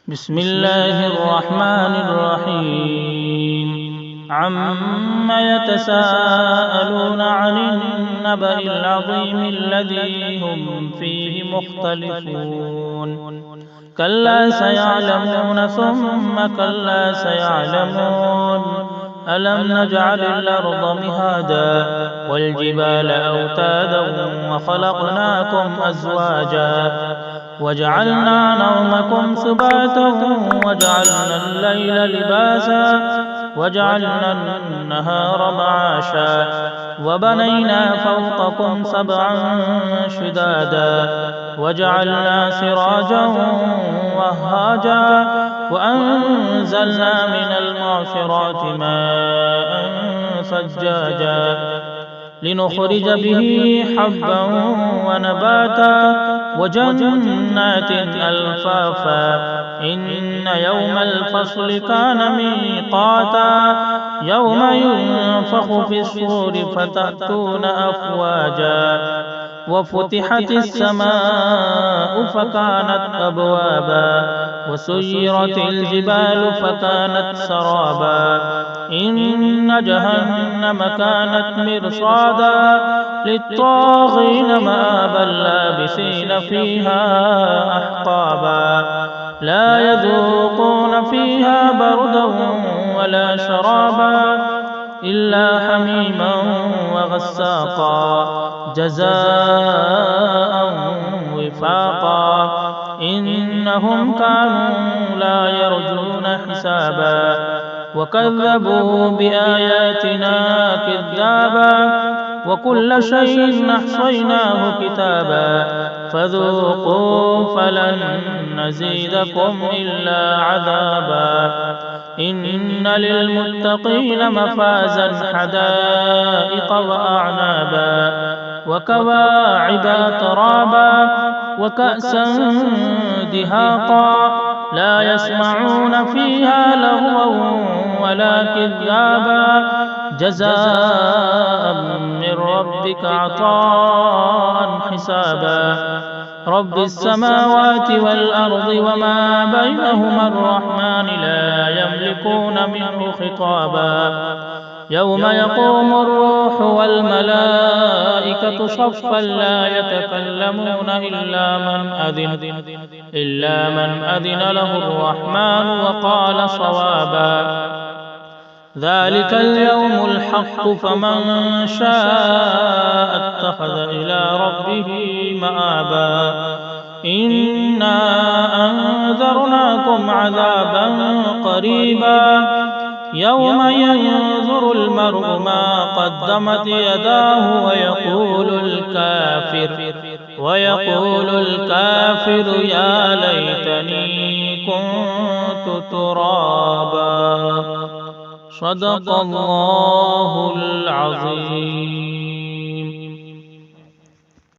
بسم الله الرحمن الرحيم عم يتساءلون عن النبأ العظيم الذي هم فيه مختلفون كلا سيعلمون ثم كلا سيعلمون ألم نجعل الأرض مهادا والجبال أوتادا وخلقناكم أزواجا وجعلنا نومكم سباتا وجعلنا الليل لباسا وجعلنا النهار معاشا وبنينا فوقكم سبعا شدادا وجعلنا سراجا وهاجا وأنزلنا من المعصرات ماء ثجاجا لنخرج به حبا ونباتا وجنات ألفافا إن يوم الفصل كان ميقاتا يوم ينفخ في الصور فتأتون أفواجا وفتحت السماء فكانت أبوابا وسيرت الجبال فكانت سرابا إن جهنم كانت مرصادا للطاغين مآبا لابسين فيها أحقابا لا يذوقون فيها بردا ولا شرابا إلا حميما وغساقا جزاء وفاقا إنهم كانوا لا يرجون حسابا وكذبوا بآياتنا كذابا وكل شيء أحصيناه كتابا فذوقوا فلن نزيدكم إلا عذابا إن للمتقين مفازا حدائق وأعنابا وكواعب ترابا وكأسا دهاقا لا يسمعون فيها لغوا ولا كذابا جزاء من ربك عطاء حسابا رب السماوات والأرض وما بينهما الرحمن لا يملكون منه خطابا يوم يقوم الروح والملائكة صفا لا يتكلمون إلا من أذن له الرحمن وقال صوابا ذلك اليوم الحق فمن شاء اتخذ إلى ربه مآبا إنا أنذرناكم عذابا قريبا يوم ينظر المرء ما قدمت يداه ويقول الكافر يا ليتني كنت ترابا صدق الله العظيم.